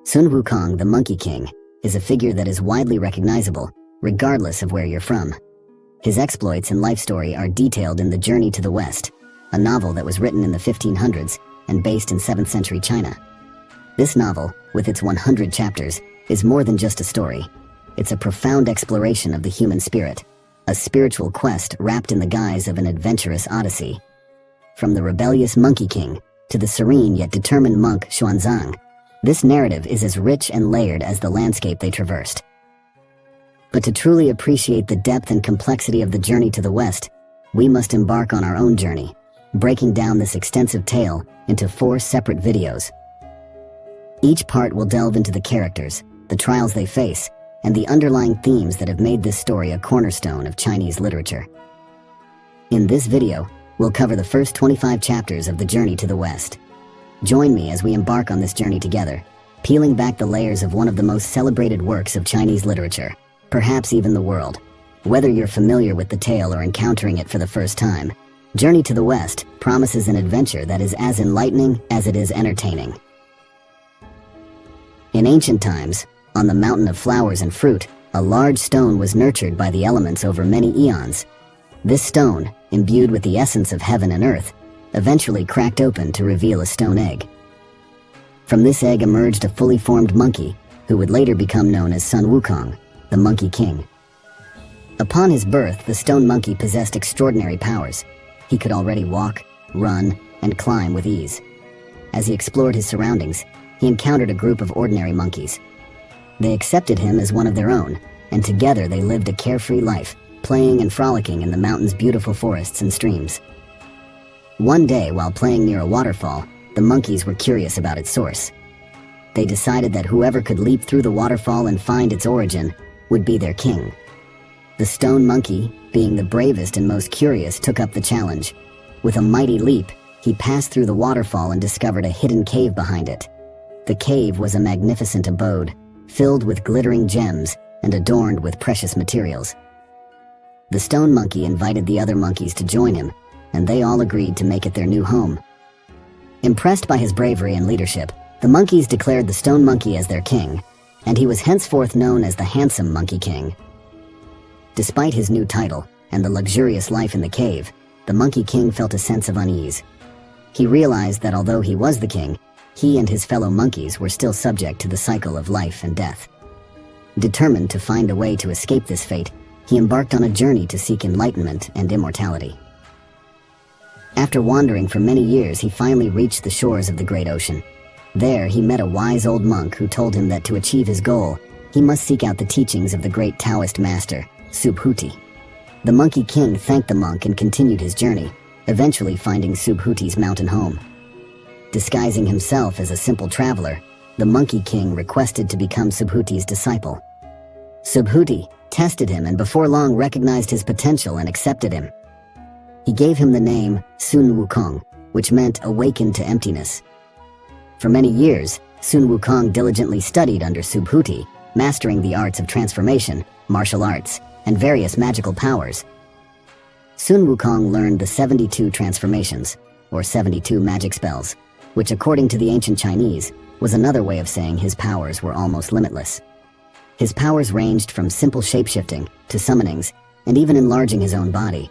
Sun Wukong, the Monkey King, is a figure that is widely recognizable, regardless of where you're from. His exploits and life story are detailed in The Journey to the West, a novel that was written in the 1500s and based in 7th century China. This novel, with its 100 chapters, is more than just a story. It's a profound exploration of the human spirit, a spiritual quest wrapped in the guise of an adventurous odyssey. From the rebellious Monkey King to the serene yet determined monk Xuanzang, this narrative is as rich and layered as the landscape they traversed. But to truly appreciate the depth and complexity of The Journey to the West, we must embark on our own journey, breaking down this extensive tale into 4 separate videos. Each part will delve into the characters, the trials they face, and the underlying themes that have made this story a cornerstone of Chinese literature. In this video, we'll cover the first 25 chapters of The Journey to the West. Join me as we embark on this journey together, peeling back the layers of one of the most celebrated works of Chinese literature, perhaps even the world. Whether you're familiar with the tale or encountering it for the first time, Journey to the West promises an adventure that is as enlightening as it is entertaining. In ancient times, on the mountain of flowers and fruit, a large stone was nurtured by the elements over many eons. This stone, imbued with the essence of heaven and earth, eventually cracked open to reveal a stone egg. From this egg emerged a fully formed monkey, who would later become known as Sun Wukong, the Monkey King. Upon his birth, the stone monkey possessed extraordinary powers. He could already walk, run, and climb with ease. As he explored his surroundings, he encountered a group of ordinary monkeys. They accepted him as one of their own, and together they lived a carefree life, playing and frolicking in the mountain's beautiful forests and streams. One day, while playing near a waterfall, the monkeys were curious about its source. They decided that whoever could leap through the waterfall and find its origin would be their king. The stone monkey, being the bravest and most curious, took up the challenge. With a mighty leap, he passed through the waterfall and discovered a hidden cave behind it. The cave was a magnificent abode, filled with glittering gems and adorned with precious materials. The stone monkey invited the other monkeys to join him, and they all agreed to make it their new home. Impressed by his bravery and leadership, the monkeys declared the stone monkey as their king, and he was henceforth known as the handsome Monkey King. Despite his new title and the luxurious life in the cave, the Monkey King felt a sense of unease. He realized that although he was the king, he and his fellow monkeys were still subject to the cycle of life and death. Determined to find a way to escape this fate, he embarked on a journey to seek enlightenment and immortality. After wandering for many years, he finally reached the shores of the great ocean. There, he met a wise old monk who told him that to achieve his goal, he must seek out the teachings of the great Taoist master, Subhuti. The Monkey King thanked the monk and continued his journey, eventually finding Subhuti's mountain home. Disguising himself as a simple traveler, the Monkey King requested to become Subhuti's disciple. Subhuti tested him and before long recognized his potential and accepted him. He gave him the name Sun Wukong, which meant awakened to emptiness. For many years, Sun Wukong diligently studied under Subhuti, mastering the arts of transformation, martial arts, and various magical powers. Sun Wukong learned the 72 transformations, or 72 magic spells, which according to the ancient Chinese, was another way of saying his powers were almost limitless. His powers ranged from simple shapeshifting to summonings, and even enlarging his own body.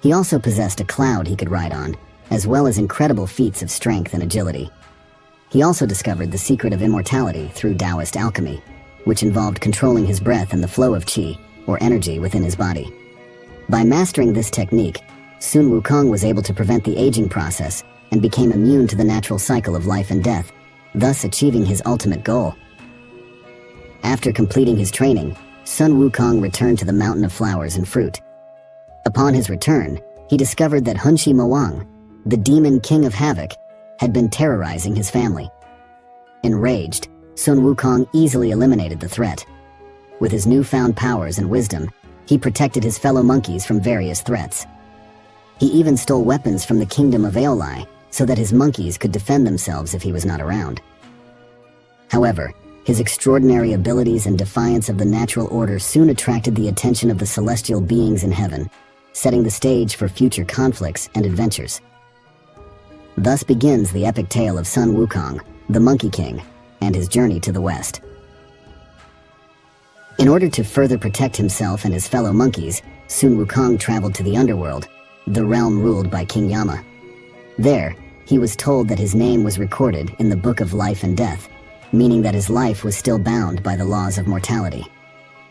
He also possessed a cloud he could ride on, as well as incredible feats of strength and agility. He also discovered the secret of immortality through Taoist alchemy, which involved controlling his breath and the flow of qi, or energy within his body. By mastering this technique, Sun Wukong was able to prevent the aging process and became immune to the natural cycle of life and death, thus achieving his ultimate goal. After completing his training, Sun Wukong returned to the mountain of flowers and fruit. Upon his return, he discovered that Hunshi Moang, the demon king of havoc, had been terrorizing his family. Enraged, Sun Wukong easily eliminated the threat. With his newfound powers and wisdom, he protected his fellow monkeys from various threats. He even stole weapons from the kingdom of Aeolai so that his monkeys could defend themselves if he was not around. However, his extraordinary abilities and defiance of the natural order soon attracted the attention of the celestial beings in heaven, setting the stage for future conflicts and adventures. Thus begins the epic tale of Sun Wukong, the Monkey King, and his journey to the west. In order to further protect himself and his fellow monkeys, Sun Wukong traveled to the underworld, the realm ruled by King Yama. There, he was told that his name was recorded in the Book of Life and Death, meaning that his life was still bound by the laws of mortality.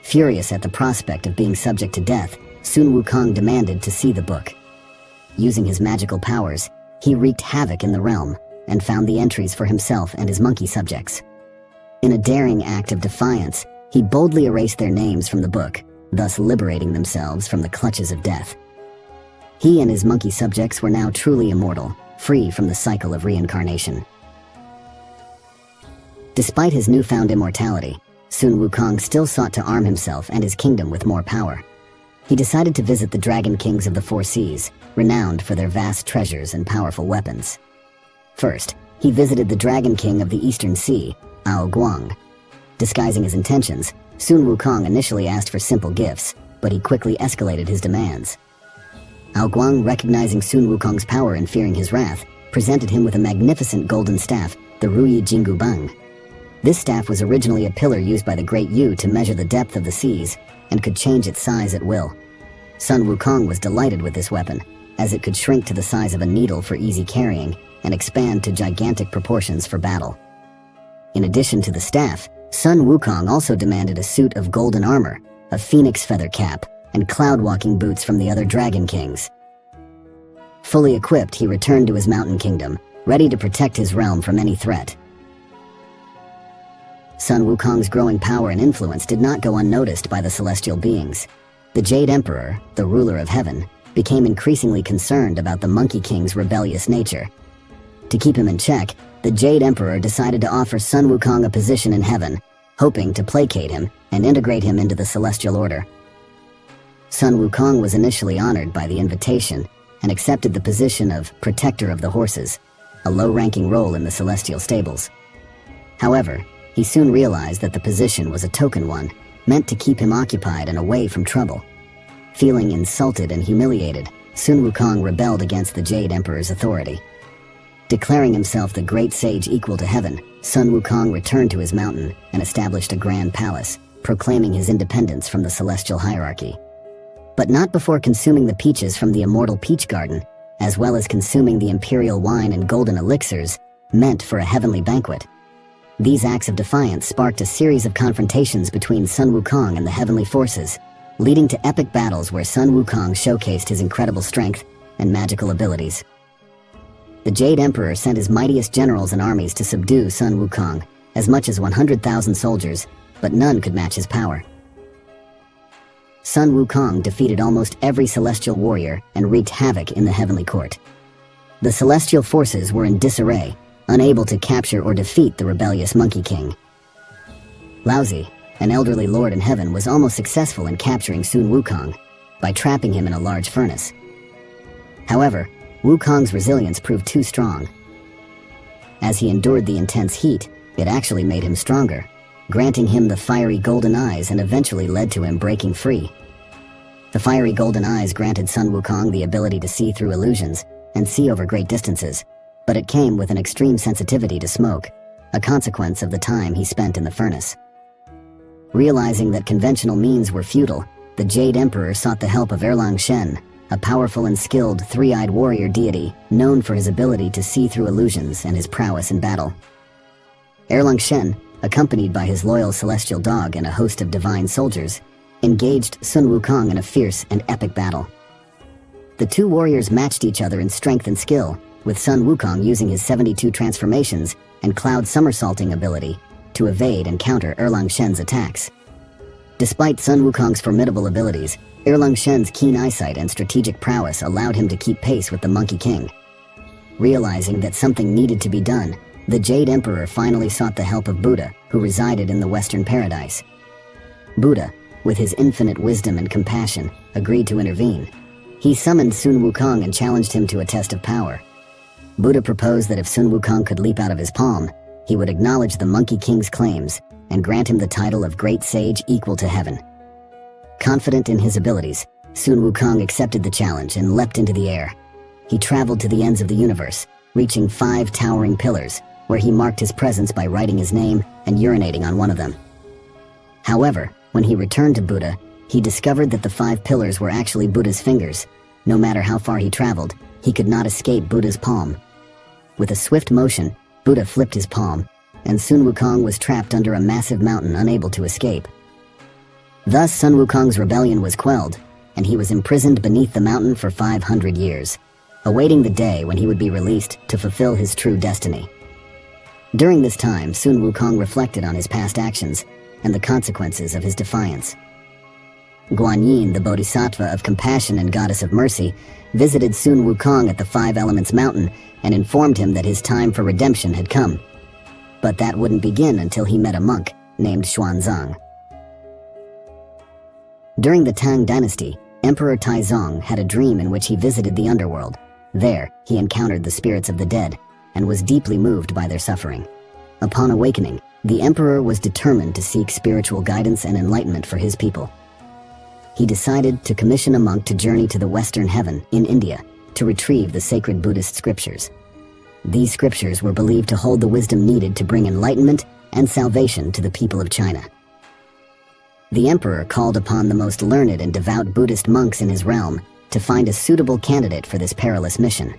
Furious at the prospect of being subject to death, Sun Wukong demanded to see the book. Using his magical powers, he wreaked havoc in the realm and found the entries for himself and his monkey subjects. In a daring act of defiance, he boldly erased their names from the book, thus liberating themselves from the clutches of death. He and his monkey subjects were now truly immortal, free from the cycle of reincarnation. Despite his newfound immortality, Sun Wukong still sought to arm himself and his kingdom with more power. He decided to visit the Dragon Kings of the Four Seas, renowned for their vast treasures and powerful weapons. First, he visited the Dragon King of the Eastern Sea, Ao Guang. Disguising his intentions, Sun Wukong initially asked for simple gifts, but he quickly escalated his demands. Ao Guang, recognizing Sun Wukong's power and fearing his wrath, presented him with a magnificent golden staff, the Ruyi Jingu Bang. This staff was originally a pillar used by the Great Yu to measure the depth of the seas, and could change its size at will. Sun Wukong was delighted with this weapon, as it could shrink to the size of a needle for easy carrying and expand to gigantic proportions for battle. In addition to the staff, Sun Wukong also demanded a suit of golden armor, a phoenix feather cap, and cloud-walking boots from the other Dragon Kings. Fully equipped, he returned to his mountain kingdom, ready to protect his realm from any threat. Sun Wukong's growing power and influence did not go unnoticed by the celestial beings. The Jade Emperor, the ruler of heaven, became increasingly concerned about the Monkey King's rebellious nature. To keep him in check, the Jade Emperor decided to offer Sun Wukong a position in heaven, hoping to placate him and integrate him into the celestial order. Sun Wukong was initially honored by the invitation and accepted the position of Protector of the Horses, a low-ranking role in the celestial stables. However, he soon realized that the position was a token one, meant to keep him occupied and away from trouble. Feeling insulted and humiliated, Sun Wukong rebelled against the Jade Emperor's authority. Declaring himself the great sage equal to heaven, Sun Wukong returned to his mountain and established a grand palace, proclaiming his independence from the celestial hierarchy. But not before consuming the peaches from the immortal peach garden, as well as consuming the imperial wine and golden elixirs, meant for a heavenly banquet. These acts of defiance sparked a series of confrontations between Sun Wukong and the heavenly forces, leading to epic battles where Sun Wukong showcased his incredible strength and magical abilities. The Jade Emperor sent his mightiest generals and armies to subdue Sun Wukong, as much as 100,000 soldiers, but none could match his power. Sun Wukong defeated almost every celestial warrior and wreaked havoc in the heavenly court. The celestial forces were in disarray, unable to capture or defeat the rebellious Monkey King. Laozi, an elderly lord in heaven, was almost successful in capturing Sun Wukong by trapping him in a large furnace. However, Wukong's resilience proved too strong. As he endured the intense heat, it actually made him stronger, granting him the fiery golden eyes and eventually led to him breaking free. The fiery golden eyes granted Sun Wukong the ability to see through illusions and see over great distances, but it came with an extreme sensitivity to smoke, a consequence of the time he spent in the furnace. Realizing that conventional means were futile, the Jade Emperor sought the help of Erlang Shen, a powerful and skilled three-eyed warrior deity known for his ability to see through illusions and his prowess in battle. Erlang Shen, accompanied by his loyal celestial dog and a host of divine soldiers, engaged Sun Wukong in a fierce and epic battle. The two warriors matched each other in strength and skill, with Sun Wukong using his 72 transformations and cloud somersaulting ability to evade and counter Erlang Shen's attacks. Despite Sun Wukong's formidable abilities, Erlang Shen's keen eyesight and strategic prowess allowed him to keep pace with the Monkey King. Realizing that something needed to be done, the Jade Emperor finally sought the help of Buddha, who resided in the Western Paradise. Buddha, with his infinite wisdom and compassion, agreed to intervene. He summoned Sun Wukong and challenged him to a test of power. Buddha proposed that if Sun Wukong could leap out of his palm, he would acknowledge the Monkey King's claims and grant him the title of Great Sage equal to heaven. Confident in his abilities, Sun Wukong accepted the challenge and leapt into the air. He traveled to the ends of the universe, reaching 5 towering pillars, where he marked his presence by writing his name and urinating on one of them. However, when he returned to Buddha, he discovered that the 5 pillars were actually Buddha's fingers. No matter how far he traveled, he could not escape Buddha's palm. With a swift motion, Buddha flipped his palm, and Sun Wukong was trapped under a massive mountain, unable to escape. Thus, Sun Wukong's rebellion was quelled, and he was imprisoned beneath the mountain for 500 years, awaiting the day when he would be released to fulfill his true destiny. During this time, Sun Wukong reflected on his past actions and the consequences of his defiance. Guanyin, the bodhisattva of compassion and goddess of mercy, visited Sun Wukong at the 5 Elements Mountain and informed him that his time for redemption had come. But that wouldn't begin until he met a monk named Xuanzang. During the Tang Dynasty, Emperor Taizong had a dream in which he visited the underworld. There, he encountered the spirits of the dead and was deeply moved by their suffering. Upon awakening, the emperor was determined to seek spiritual guidance and enlightenment for his people. He decided to commission a monk to journey to the Western Heaven in India to retrieve the sacred Buddhist scriptures. These scriptures were believed to hold the wisdom needed to bring enlightenment and salvation to the people of China. The emperor called upon the most learned and devout Buddhist monks in his realm to find a suitable candidate for this perilous mission.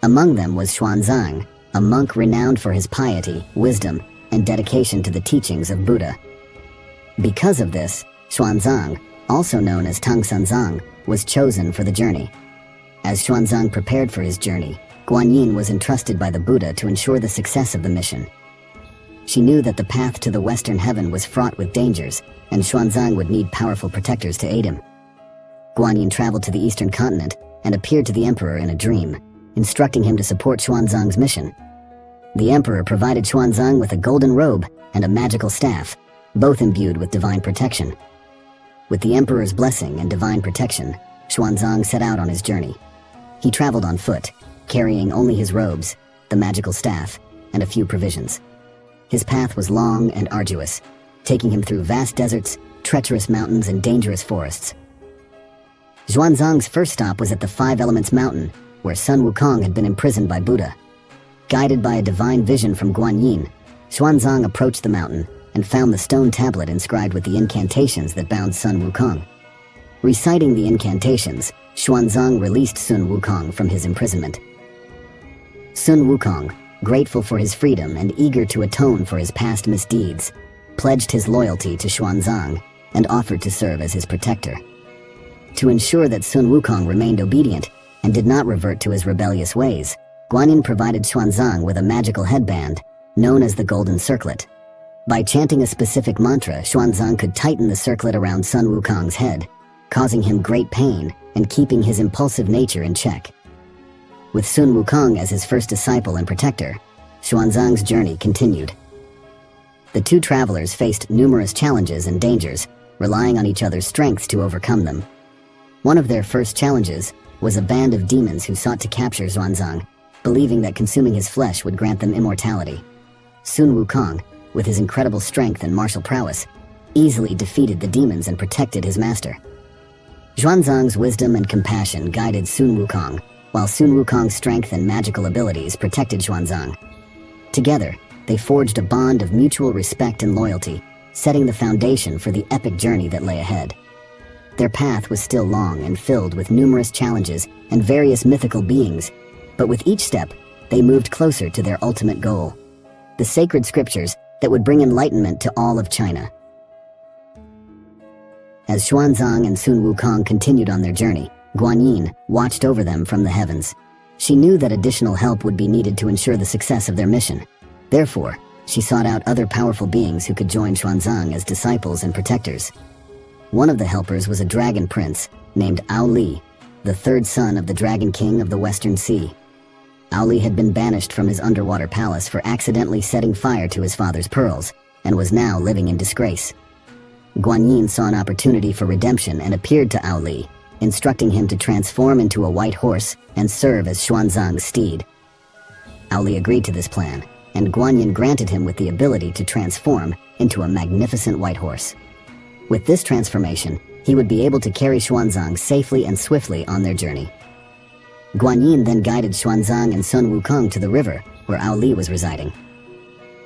Among them was Xuanzang, a monk renowned for his piety, wisdom, and dedication to the teachings of Buddha. Because of this, Xuanzang, also known as Tangsanzang, was chosen for the journey. As Xuanzang prepared for his journey, Guanyin was entrusted by the Buddha to ensure the success of the mission. She knew that the path to the Western Heaven was fraught with dangers, and Xuanzang would need powerful protectors to aid him. Guanyin traveled to the Eastern continent and appeared to the emperor in a dream, instructing him to support Xuanzang's mission. The emperor provided Xuanzang with a golden robe and a magical staff, both imbued with divine protection. With the emperor's blessing and divine protection, Xuanzang set out on his journey. He traveled on foot, carrying only his robes, the magical staff, and a few provisions. His path was long and arduous, taking him through vast deserts, treacherous mountains, and dangerous forests. Xuanzang's first stop was at the 5 Elements Mountain, where Sun Wukong had been imprisoned by Buddha. Guided by a divine vision from Guanyin, Xuanzang approached the mountain and found the stone tablet inscribed with the incantations that bound Sun Wukong. Reciting the incantations, Xuanzang released Sun Wukong from his imprisonment. Sun Wukong, grateful for his freedom and eager to atone for his past misdeeds, pledged his loyalty to Xuanzang and offered to serve as his protector. To ensure that Sun Wukong remained obedient and did not revert to his rebellious ways, Guanyin provided Xuanzang with a magical headband known as the Golden Circlet. By chanting a specific mantra, Xuanzang could tighten the circlet around Sun Wukong's head, causing him great pain and keeping his impulsive nature in check. With Sun Wukong as his first disciple and protector, Xuanzang's journey continued. The two travelers faced numerous challenges and dangers, relying on each other's strengths to overcome them. One of their first challenges was a band of demons who sought to capture Xuanzang, believing that consuming his flesh would grant them immortality. Sun Wukong, with his incredible strength and martial prowess, easily defeated the demons and protected his master. Xuanzang's wisdom and compassion guided Sun Wukong, while Sun Wukong's strength and magical abilities protected Xuanzang. Together, they forged a bond of mutual respect and loyalty, setting the foundation for the epic journey that lay ahead. Their path was still long and filled with numerous challenges and various mythical beings, but with each step, they moved closer to their ultimate goal: the sacred scriptures that would bring enlightenment to all of China. As Xuanzang and Sun Wukong continued on their journey, Guanyin watched over them from the heavens. She knew that additional help would be needed to ensure the success of their mission. Therefore, she sought out other powerful beings who could join Xuanzang as disciples and protectors. One of the helpers was a dragon prince named Ao Li, the third son of the Dragon King of the Western Sea. Ao Li had been banished from his underwater palace for accidentally setting fire to his father's pearls, and was now living in disgrace. Guanyin saw an opportunity for redemption and appeared to Ao Li, instructing him to transform into a white horse and serve as Xuanzang's steed. Ao Li agreed to this plan, and Guanyin granted him with the ability to transform into a magnificent white horse. With this transformation, he would be able to carry Xuanzang safely and swiftly on their journey. Guanyin then guided Xuanzang and Sun Wukong to the river where Ao Li was residing.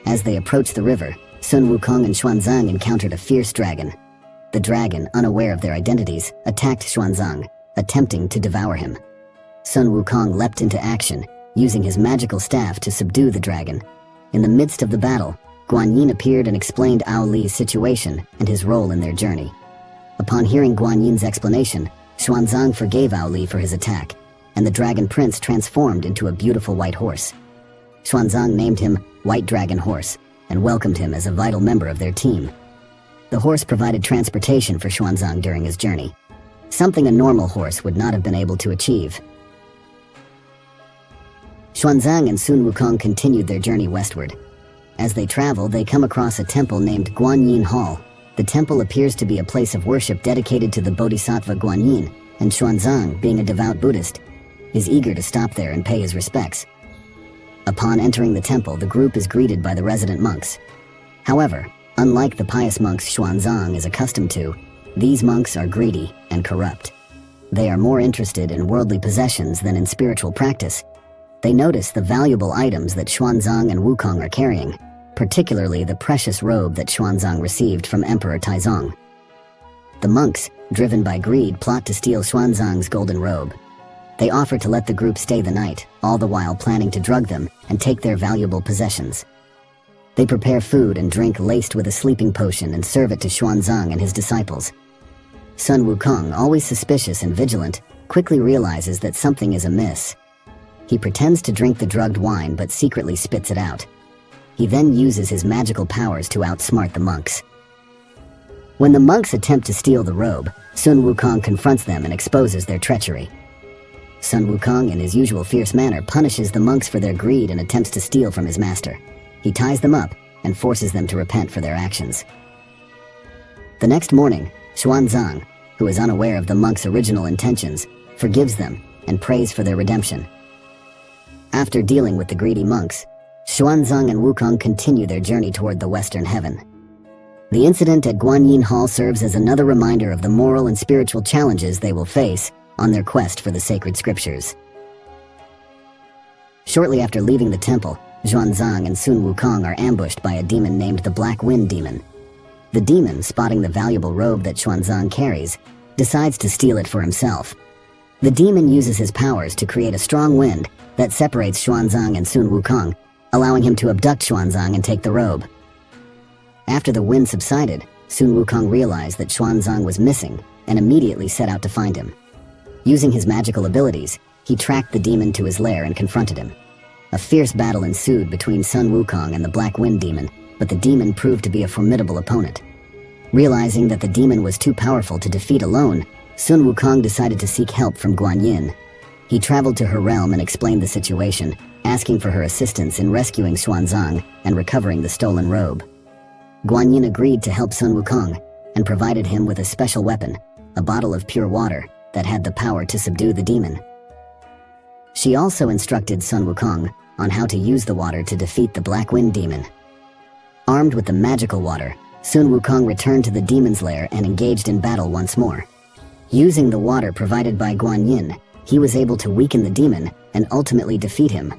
As they approached the river, Sun Wukong and Xuanzang encountered a fierce dragon. The dragon, unaware of their identities, attacked Xuanzang, attempting to devour him. Sun Wukong leapt into action, using his magical staff to subdue the dragon. In the midst of the battle, Guan Yin appeared and explained Ao Li's situation and his role in their journey. Upon hearing Guan Yin's explanation, Xuanzang forgave Ao Li for his attack, and the dragon prince transformed into a beautiful white horse. Xuanzang named him White Dragon Horse and welcomed him as a vital member of their team. The horse provided transportation for Xuanzang during his journey, something a normal horse would not have been able to achieve. Xuanzang and Sun Wukong continued their journey westward. As they travel, they come across a temple named Guanyin Hall. The temple appears to be a place of worship dedicated to the Bodhisattva Guanyin, and Xuanzang, being a devout Buddhist, is eager to stop there and pay his respects. Upon entering the temple, the group is greeted by the resident monks. However, unlike the pious monks Xuanzang is accustomed to, these monks are greedy and corrupt. They are more interested in worldly possessions than in spiritual practice. They notice the valuable items that Xuanzang and Wukong are carrying, particularly the precious robe that Xuanzang received from Emperor Taizong. The monks, driven by greed, plot to steal Xuanzang's golden robe. They offer to let the group stay the night, all the while planning to drug them and take their valuable possessions. They prepare food and drink laced with a sleeping potion and serve it to Xuanzang and his disciples. Sun Wukong, always suspicious and vigilant, quickly realizes that something is amiss. He pretends to drink the drugged wine but secretly spits it out. He then uses his magical powers to outsmart the monks. When the monks attempt to steal the robe, Sun Wukong confronts them and exposes their treachery. Sun Wukong, in his usual fierce manner, punishes the monks for their greed and attempts to steal from his master. He ties them up and forces them to repent for their actions. The next morning, Xuanzang, who is unaware of the monks' original intentions, forgives them and prays for their redemption. After dealing with the greedy monks, Xuanzang and Wukong continue their journey toward the Western Heaven. The incident at Guanyin Hall serves as another reminder of the moral and spiritual challenges they will face on their quest for the sacred scriptures. Shortly after leaving the temple, Xuanzang and Sun Wukong are ambushed by a demon named the Black Wind Demon. The demon, spotting the valuable robe that Xuanzang carries, decides to steal it for himself. The demon uses his powers to create a strong wind that separates Xuanzang and Sun Wukong, allowing him to abduct Xuanzang and take the robe. After the wind subsided, Sun Wukong realized that Xuanzang was missing and immediately set out to find him. Using his magical abilities, he tracked the demon to his lair and confronted him. A fierce battle ensued between Sun Wukong and the Black Wind Demon, but the demon proved to be a formidable opponent. Realizing that the demon was too powerful to defeat alone, Sun Wukong decided to seek help from Guan Yin. He traveled to her realm and explained the situation, asking for her assistance in rescuing Xuanzang and recovering the stolen robe. Guan Yin agreed to help Sun Wukong and provided him with a special weapon, a bottle of pure water that had the power to subdue the demon. She also instructed Sun Wukong on how to use the water to defeat the Black Wind Demon. Armed with the magical water, Sun Wukong returned to the demon's lair and engaged in battle once more. Using the water provided by Guan Yin, he was able to weaken the demon and ultimately defeat him.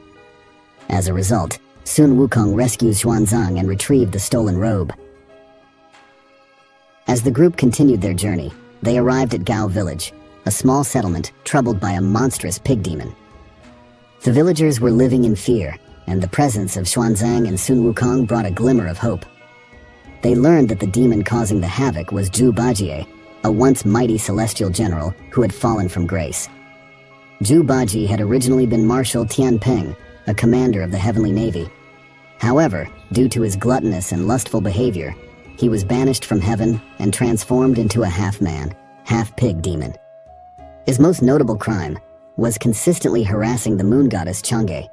As a result, Sun Wukong rescues Xuanzang and retrieved the stolen robe. As the group continued their journey, they arrived at Gao Village, a small settlement troubled by a monstrous pig demon. The villagers were living in fear, and the presence of Xuanzang and Sun Wukong brought a glimmer of hope. They learned that the demon causing the havoc was Zhu Bajie, a once mighty celestial general who had fallen from grace. Zhu Bajie had originally been Marshal Tian Peng, a commander of the Heavenly Navy. However, due to his gluttonous and lustful behavior, he was banished from heaven and transformed into a half-man, half-pig demon. His most notable crime was consistently harassing the moon goddess Chang'e.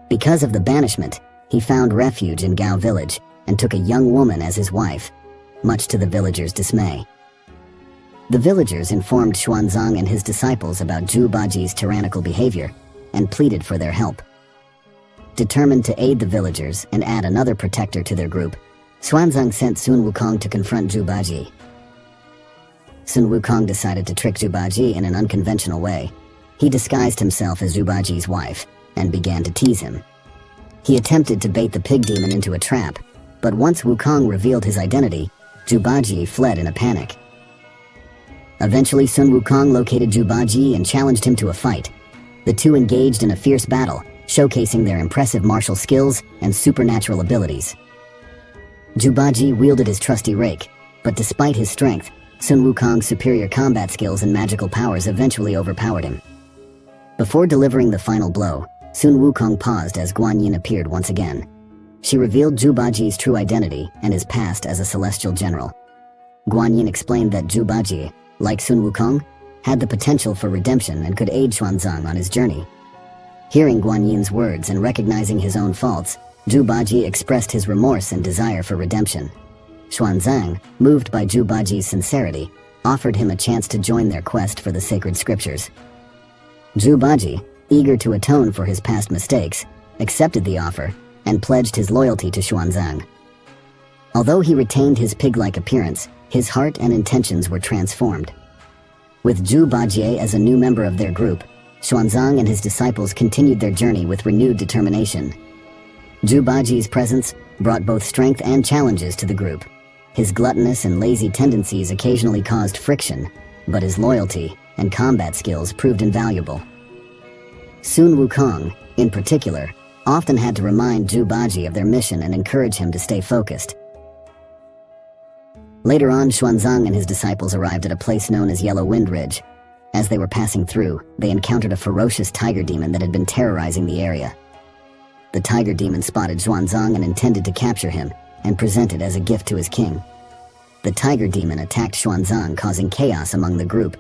Because of the banishment, he found refuge in Gao Village and took a young woman as his wife, much to the villagers' dismay. The villagers informed Xuanzang and his disciples about Zhu Bajie's tyrannical behavior and pleaded for their help. Determined to aid the villagers and add another protector to their group, Xuanzang sent Sun Wukong to confront Zhu Bajie. Sun Wukong decided to trick Zhu Bajie in an unconventional way. He disguised himself as Zhu Bajie's wife and began to tease him. He attempted to bait the pig demon into a trap, but once Wukong revealed his identity, Jubaji fled in a panic. Eventually, Sun Wukong located Jubaji and challenged him to a fight. The two engaged in a fierce battle, showcasing their impressive martial skills and supernatural abilities. Jubaji wielded his trusty rake, but despite his strength, Sun Wukong's superior combat skills and magical powers eventually overpowered him. Before delivering the final blow, Sun Wukong paused as Guan Yin appeared once again. She revealed Jubaji's true identity and his past as a celestial general. Guan Yin explained that Jubaji, like Sun Wukong, had the potential for redemption and could aid Xuanzang on his journey. Hearing Guan Yin's words and recognizing his own faults, Jubaji expressed his remorse and desire for redemption. Xuanzang, moved by Jubaji's sincerity, offered him a chance to join their quest for the sacred scriptures. Jubaji, eager to atone for his past mistakes, accepted the offer and pledged his loyalty to Xuanzang. Although he retained his pig-like appearance, his heart and intentions were transformed. With Jubaji as a new member of their group, Xuanzang and his disciples continued their journey with renewed determination. Jubaji's presence brought both strength and challenges to the group. His gluttonous and lazy tendencies occasionally caused friction, but his loyalty and combat skills proved invaluable. Sun Wukong, in particular, often had to remind Jubaji of their mission and encourage him to stay focused. Later on, Xuanzang and his disciples arrived at a place known as Yellow Wind Ridge. As they were passing through, they encountered a ferocious tiger demon that had been terrorizing the area. The tiger demon spotted Xuanzang and intended to capture him and present it as a gift to his king. The tiger demon attacked Xuanzang, causing chaos among the group.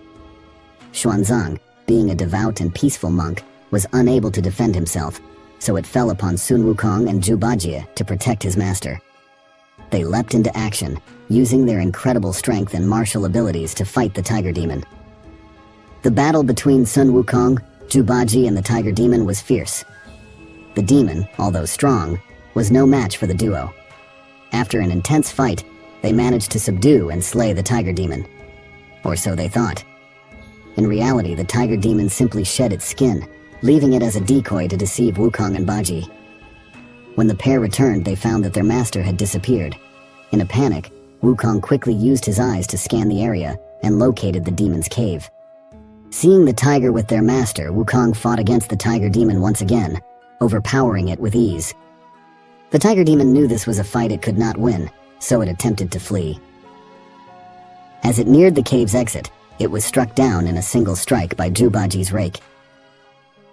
Xuanzang, being a devout and peaceful monk, was unable to defend himself, so it fell upon Sun Wukong and Jubaji to protect his master. They leapt into action, using their incredible strength and martial abilities to fight the tiger demon. The battle between Sun Wukong, Jubaji, and the tiger demon was fierce. The demon, although strong, was no match for the duo. After an intense fight, they managed to subdue and slay the tiger demon. Or so they thought. In reality, the tiger demon simply shed its skin, leaving it as a decoy to deceive Wukong and Baji. When the pair returned, they found that their master had disappeared. In a panic, Wukong quickly used his eyes to scan the area and located the demon's cave. Seeing the tiger with their master, Wukong fought against the tiger demon once again, overpowering it with ease. The tiger demon knew this was a fight it could not win, so it attempted to flee. As it neared the cave's exit, it was struck down in a single strike by Jubaji's rake.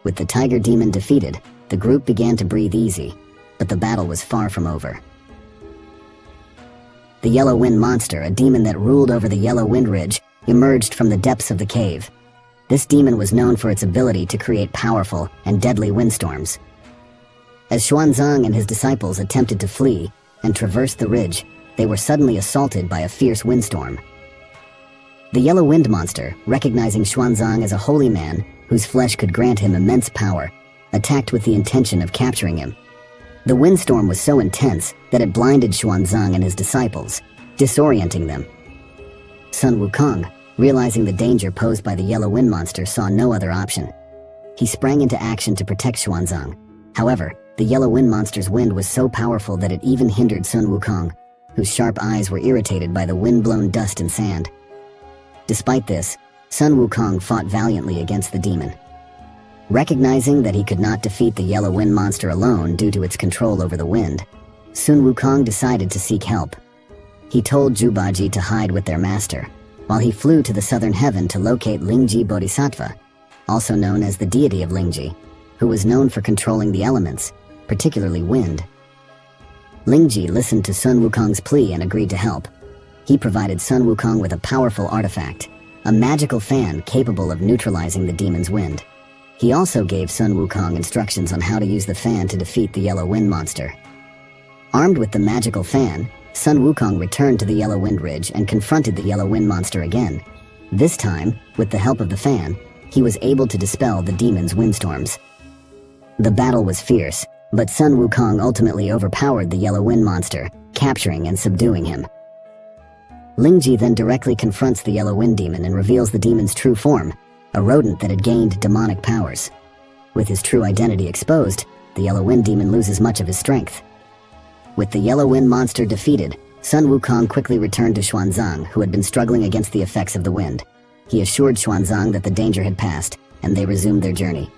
With the tiger demon defeated, the group began to breathe easy, but the battle was far from over. The Yellow Wind Monster, a demon that ruled over the Yellow Wind Ridge, emerged from the depths of the cave. This demon was known for its ability to create powerful and deadly windstorms. As Xuanzang and his disciples attempted to flee and traverse the ridge, they were suddenly assaulted by a fierce windstorm. The Yellow Wind Monster, recognizing Xuanzang as a holy man whose flesh could grant him immense power, attacked with the intention of capturing him. The windstorm was so intense that it blinded Xuanzang and his disciples, disorienting them. Sun Wukong, realizing the danger posed by the Yellow Wind Monster, saw no other option. He sprang into action to protect Xuanzang. However, the Yellow Wind Monster's wind was so powerful that it even hindered Sun Wukong, whose sharp eyes were irritated by the wind-blown dust and sand. Despite this, Sun Wukong fought valiantly against the demon. Recognizing that he could not defeat the Yellow Wind Monster alone due to its control over the wind, Sun Wukong decided to seek help. He told Jubaji to hide with their master, while he flew to the southern heaven to locate Lingji Bodhisattva, also known as the deity of Lingji, who was known for controlling the elements, particularly wind. Lingji listened to Sun Wukong's plea and agreed to help. He provided Sun Wukong with a powerful artifact, a magical fan capable of neutralizing the demon's wind. He also gave Sun Wukong instructions on how to use the fan to defeat the Yellow Wind Monster. Armed with the magical fan, Sun Wukong returned to the Yellow Wind Ridge and confronted the Yellow Wind Monster again. This time, with the help of the fan, he was able to dispel the demon's windstorms. The battle was fierce, but Sun Wukong ultimately overpowered the Yellow Wind Monster, capturing and subduing him. Lingji then directly confronts the Yellow Wind Demon and reveals the demon's true form, a rodent that had gained demonic powers. With his true identity exposed, the yellow wind demon loses much of his strength. With the yellow wind monster defeated, Sun Wukong quickly returned to Xuanzang, who had been struggling against the effects of the wind. He assured Xuanzang that the danger had passed, and they resumed their journey.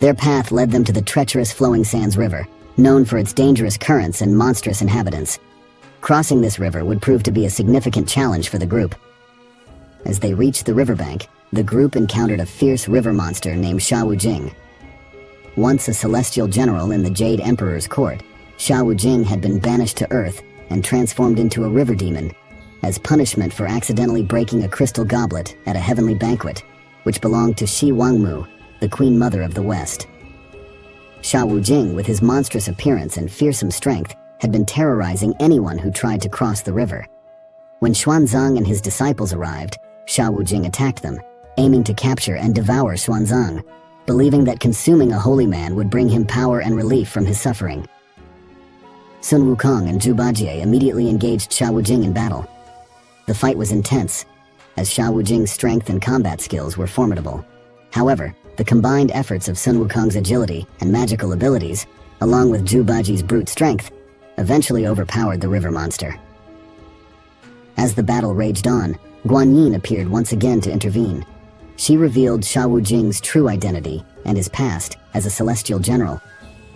Their path led them to the treacherous Flowing Sands River, known for its dangerous currents and monstrous inhabitants. Crossing this river would prove to be a significant challenge for the group. As they reached the riverbank, the group encountered a fierce river monster named Sha Wujing. Once a celestial general in the Jade Emperor's court, Sha Wujing had been banished to Earth and transformed into a river demon as punishment for accidentally breaking a crystal goblet at a heavenly banquet, which belonged to Shi Wangmu, the Queen Mother of the West. Sha Wujing, with his monstrous appearance and fearsome strength, had been terrorizing anyone who tried to cross the river. When Xuanzang and his disciples arrived, Sha Wujing attacked them, aiming to capture and devour Xuanzang, believing that consuming a holy man would bring him power and relief from his suffering. Sun Wukong and Zhu Bajie immediately engaged Sha Wujing in battle. The fight was intense, as Sha Wujing's strength and combat skills were formidable. However, the combined efforts of Sun Wukong's agility and magical abilities, along with Zhu Bajie's brute strength, eventually overpowered the river monster. As the battle raged on, Guanyin appeared once again to intervene. She revealed Sha Wujing's true identity and his past as a celestial general.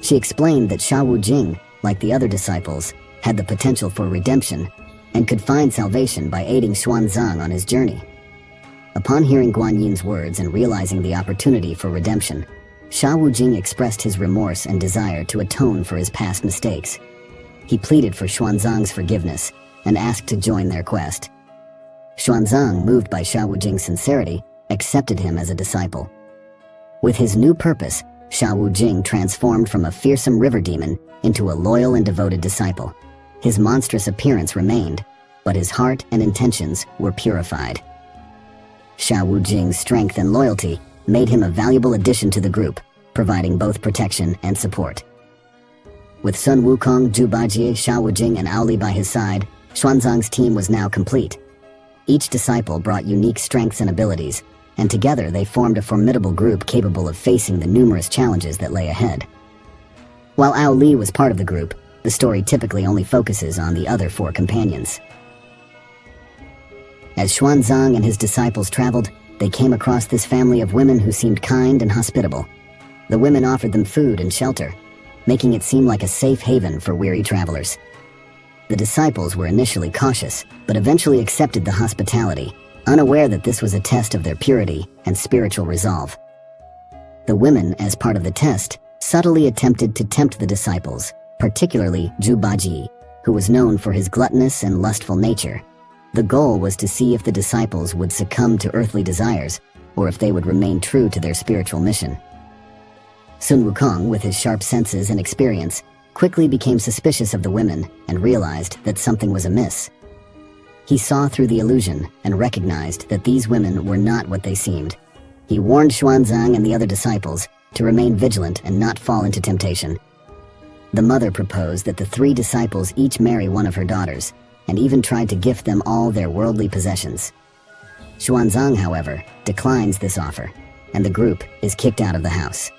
She explained that Sha Wujing, like the other disciples, had the potential for redemption and could find salvation by aiding Xuanzang on his journey. Upon hearing Guanyin's words and realizing the opportunity for redemption, Sha Wujing expressed his remorse and desire to atone for his past mistakes. He pleaded for Xuanzang's forgiveness and asked to join their quest. Xuanzang, moved by Sha Wujing's sincerity, accepted him as a disciple. With his new purpose, Sha Wujing transformed from a fearsome river demon into a loyal and devoted disciple. His monstrous appearance remained, but his heart and intentions were purified. Sha Wujing's strength and loyalty made him a valuable addition to the group, providing both protection and support. With Sun Wukong, Zhu Bajie, Sha Wujing, and Aoli by his side, Xuanzang's team was now complete. Each disciple brought unique strengths and abilities, and together they formed a formidable group capable of facing the numerous challenges that lay ahead. While Aoli was part of the group, the story typically only focuses on the other four companions. As Xuanzang and his disciples traveled, they came across this family of women who seemed kind and hospitable. The women offered them food and shelter, making it seem like a safe haven for weary travelers. The disciples were initially cautious, but eventually accepted the hospitality, unaware that this was a test of their purity and spiritual resolve. The women, as part of the test, subtly attempted to tempt the disciples, particularly Zhu Bajie, who was known for his gluttonous and lustful nature. The goal was to see if the disciples would succumb to earthly desires, or if they would remain true to their spiritual mission. Sun Wukong, with his sharp senses and experience, quickly became suspicious of the women and realized that something was amiss. He saw through the illusion and recognized that these women were not what they seemed. He warned Xuanzang and the other disciples to remain vigilant and not fall into temptation. The mother proposed that the three disciples each marry one of her daughters, and even tried to gift them all their worldly possessions. Xuanzang, however, declines this offer, and the group is kicked out of the house.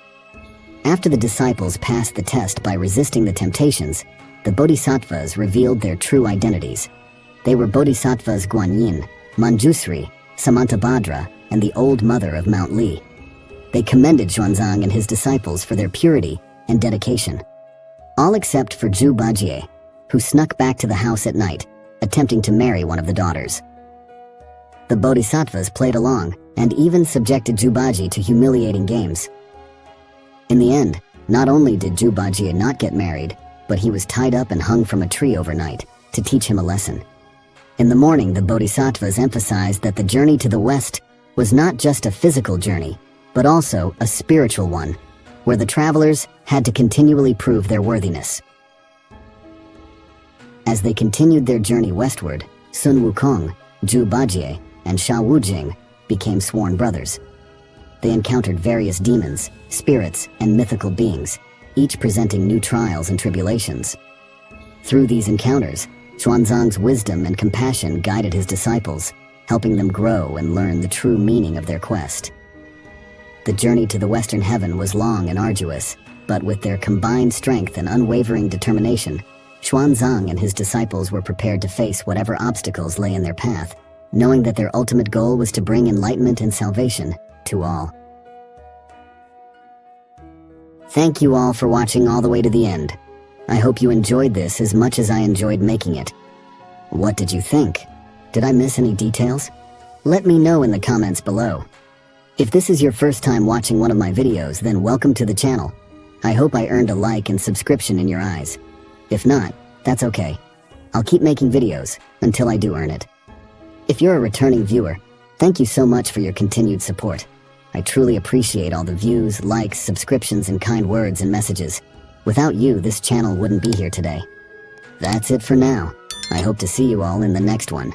After the disciples passed the test by resisting the temptations, the bodhisattvas revealed their true identities. They were bodhisattvas Guanyin, Manjusri, Samantabhadra, and the Old Mother of Mount Li. They commended Xuanzang and his disciples for their purity and dedication. All except for Zhu Bajie, who snuck back to the house at night, attempting to marry one of the daughters. The bodhisattvas played along, and even subjected Zhu Bajie to humiliating games. In the end, not only did Zhu Bajie not get married, but he was tied up and hung from a tree overnight to teach him a lesson. In the morning, the bodhisattvas emphasized that the journey to the west was not just a physical journey, but also a spiritual one, where the travelers had to continually prove their worthiness. As they continued their journey westward, Sun Wukong, Zhu Bajie, and Sha Wujing became sworn brothers. They encountered various demons, spirits, and mythical beings, each presenting new trials and tribulations. Through these encounters, Xuanzang's wisdom and compassion guided his disciples, helping them grow and learn the true meaning of their quest. The journey to the Western Heaven was long and arduous, but with their combined strength and unwavering determination, Xuanzang and his disciples were prepared to face whatever obstacles lay in their path, knowing that their ultimate goal was to bring enlightenment and salvation to all. Thank you all for watching all the way to the end. I hope you enjoyed this as much as I enjoyed making it. What did you think? Did I miss any details? Let me know in the comments below. If this is your first time watching one of my videos, then welcome to the channel. I hope I earned a like and subscription in your eyes. If not, that's okay. I'll keep making videos until I do earn it. If you're a returning viewer, thank you so much for your continued support. I truly appreciate all the views, likes, subscriptions, and kind words and messages. Without you, this channel wouldn't be here today. That's it for now. I hope to see you all in the next one.